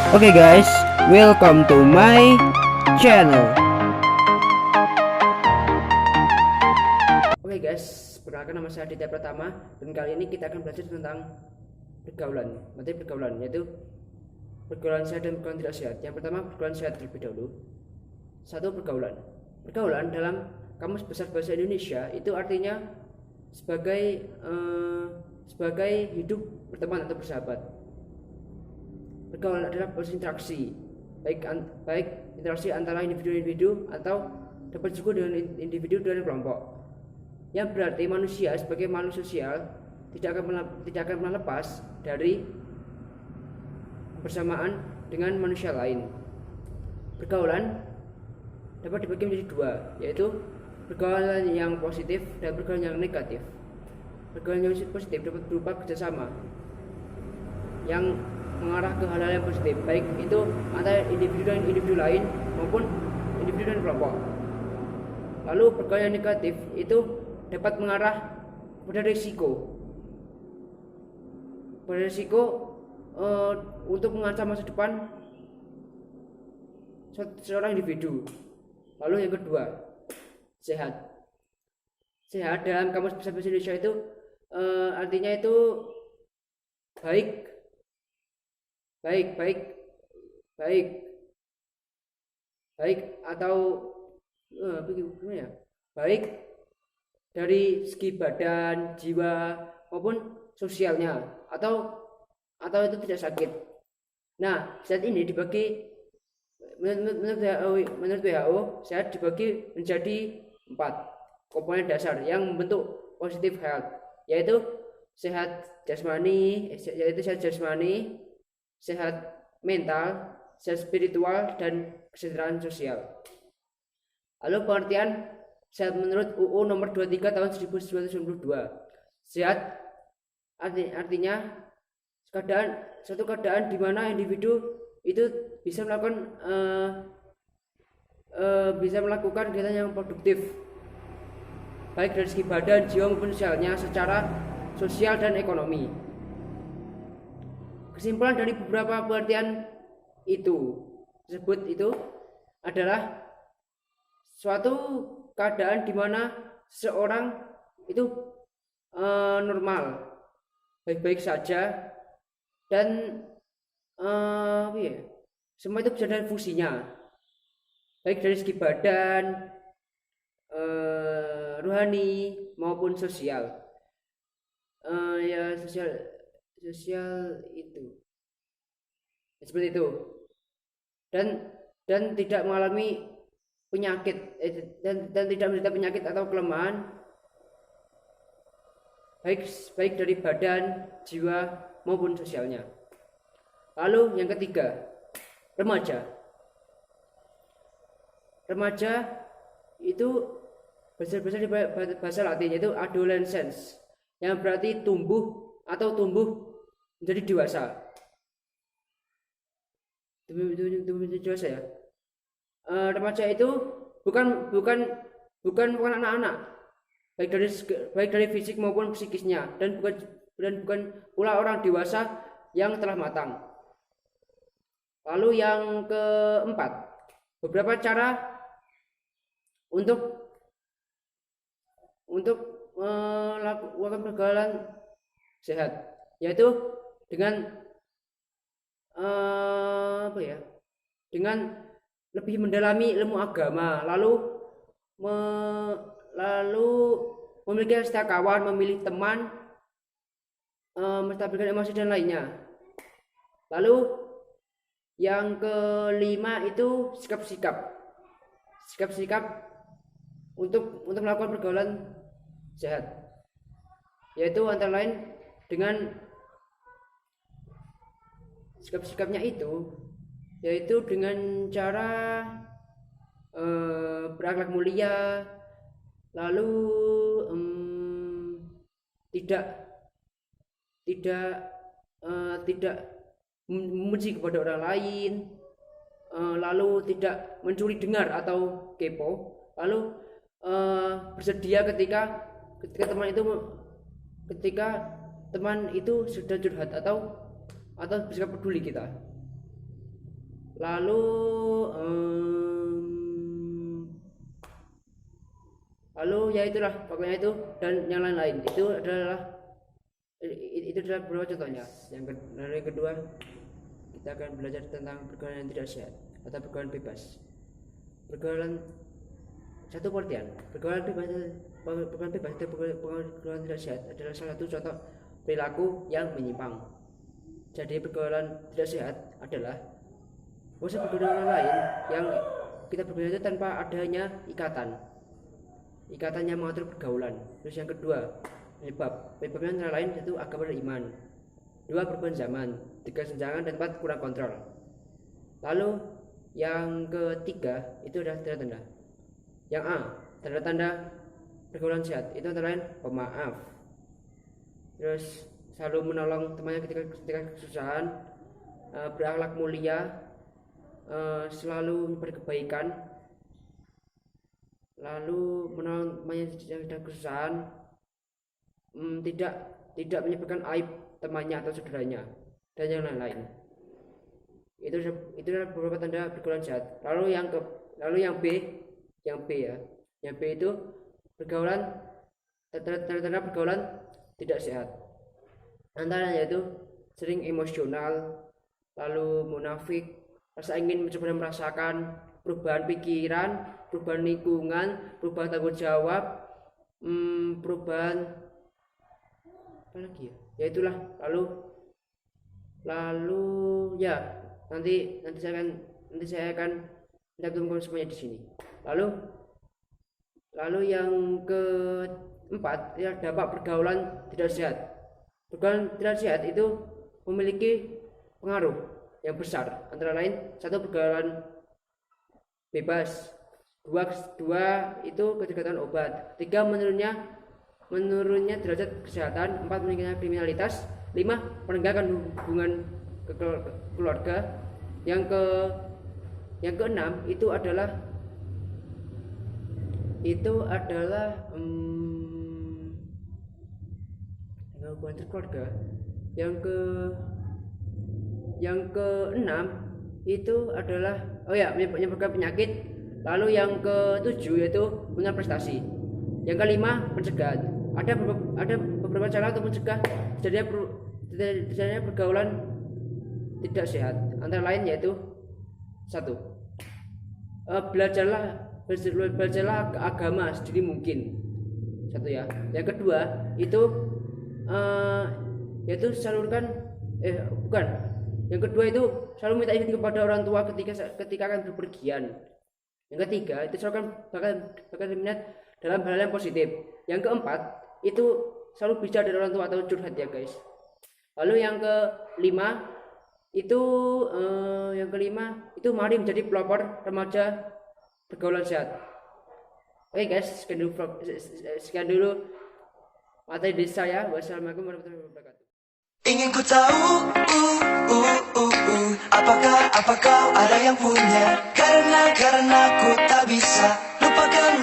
Oke guys, welcome to my channel. Oke guys, perkenalkan nama saya Aditya Pratama dan kali ini kita akan belajar tentang pergaulan, materi pergaulan, yaitu pergaulan sehat dan pergaulan tidak sehat. Yang pertama, pergaulan sehat terlebih dahulu. Satu, pergaulan. Pergaulan dalam Kamus Besar Bahasa Indonesia itu artinya sebagai hidup berteman atau bersahabat. Pergaulan adalah proses interaksi, baik interaksi antara individu-individu atau dapat juga dengan individu dan kelompok. Yang berarti manusia sebagai makhluk sosial tidak akan pernah lepas dari kebersamaan dengan manusia lain. Pergaulan dapat dibagi menjadi dua, yaitu pergaulan yang positif dan pergaulan yang negatif. Pergaulan yang positif dapat berupa kerjasama yang mengarah ke hal-hal yang positif, baik itu antara individu dan individu lain maupun individu dan kelompok. Lalu pergaulan yang negatif itu dapat mengarah pada risiko untuk mengancam masa depan seorang individu. Lalu yang kedua, sehat. Sehat dalam Kamus Besar Bahasa Indonesia itu artinya itu baik atau gimana ya? Baik dari segi badan, jiwa maupun sosialnya, atau itu tidak sakit. Nah, sehat ini dibagi menurut WHO, sehat dibagi menjadi 4 komponen dasar yang membentuk positive health, yaitu sehat jasmani, sehat mental, sehat spiritual, dan kesejahteraan sosial. Lalu pengertian sehat menurut UU nomor 23 tahun 1992. Sehat artinya suatu keadaan di mana individu itu bisa melakukan kegiatan yang produktif, baik dari segi badan, jiwa maupun sosialnya, secara sosial dan ekonomi. Kesimpulan dari beberapa pengertian tersebut itu adalah suatu keadaan di mana seorang itu normal, baik-baik saja, dan semua itu bisa dari fungsinya, baik dari segi badan, rohani maupun sosial. Sosial itu seperti itu, dan tidak mengalami penyakit dan tidak menderita penyakit atau kelemahan, baik dari badan, jiwa maupun sosialnya. Lalu yang ketiga, remaja itu besar-besar di bahasa Latin, yaitu adolescence, yang berarti tumbuh menjadi dewasa. Ya. Remaja itu bukan anak-anak, baik dari fisik maupun psikisnya, dan bukan pula orang dewasa yang telah matang. Lalu yang keempat, beberapa cara untuk melakukan pergaulan sehat, yaitu dengan dengan lebih mendalami ilmu agama, lalu memiliki setiap kawan, memilih teman, menstabilkan emosi dan lainnya. Lalu yang kelima itu sikap-sikap untuk melakukan pergaulan sehat, yaitu antara lain dengan sikap-sikapnya itu, yaitu dengan cara berakhlak mulia, lalu tidak membenci kepada orang lain, lalu tidak mencuri dengar atau kepo, lalu bersedia ketika teman itu sudah curhat atau bersikap peduli kita. Lalu ya itulah pokoknya itu, dan yang lain-lain itu adalah beberapa contohnya. Yang kedua, kita akan belajar tentang pergaulan yang tidak sehat atau pergaulan bebas. Pergaulan satu pengertian, pergaulan bebas atau pergaulan tidak sehat adalah salah satu contoh perilaku yang menyimpang. Jadi pergaulan tidak sehat adalah proses pergaulan orang lain yang kita bergaul itu tanpa adanya ikatan yang mengatur pergaulan. Terus yang kedua, penyebabnya antara lain yaitu agama dan iman. Dua, perubahan zaman. Tiga, senjangan dan empat, kurang kontrol. Lalu yang ketiga itu adalah tanda-tanda. Yang A, tanda-tanda pergaulan sehat itu antara lain pemaaf, terus selalu menolong temannya ketika kesusahan, berakhlak mulia, selalu berkebaikan, lalu menolong temannya yang sedang kesusahan, tidak menyebabkan aib temannya atau saudaranya, dan yang lain-lain. Itu adalah beberapa tanda pergaulan sehat. Lalu yang B ya. Yang B itu tanda-tanda pergaulan tidak sehat. Antaranya yaitu sering emosional, lalu munafik, rasa ingin mencoba merasakan, perubahan pikiran, perubahan lingkungan, perubahan tanggung jawab, perubahan apa lagi ya? Ya itulah. Lalu ya nanti saya akan mencantumkan semuanya di sini. Lalu yang keempat ya, dampak pergaulan tidak sehat. Pergaulan tidak sehat itu memiliki pengaruh yang besar, antara lain satu, pergaulan bebas, dua itu kedekatan obat, tiga, menurunnya derajat kesehatan, empat, meningkatnya kriminalitas, lima, penegakan hubungan keluarga. Yang keenam itu adalah hubungan keluarga. Yang keenam itu adalah menyebabkan penyakit. Lalu yang ketujuh yaitu punya prestasi. Yang kelima, pencegahan. Ada beberapa cara untuk mencegah terjadinya pergaulan tidak sehat. Antara lain yaitu satu, belajarlah agama sedini mungkin. Satu ya. Yang kedua itu yaitu Yang kedua itu selalu minta izin kepada orang tua ketika akan berpergian. Yang ketiga itu bakal minat dalam hal yang positif. Yang keempat itu selalu bicara dari orang tua atau curhat ya guys. Lalu yang kelima itu mari menjadi pelopor remaja pergaulan sehat. Oke guys, sekian dulu materi dari saya. Wassalamualaikum warahmatullahi wabarakatuh. Ingin ku tahu, apakah kau ada yang punya? Karena ku tak bisa lupakan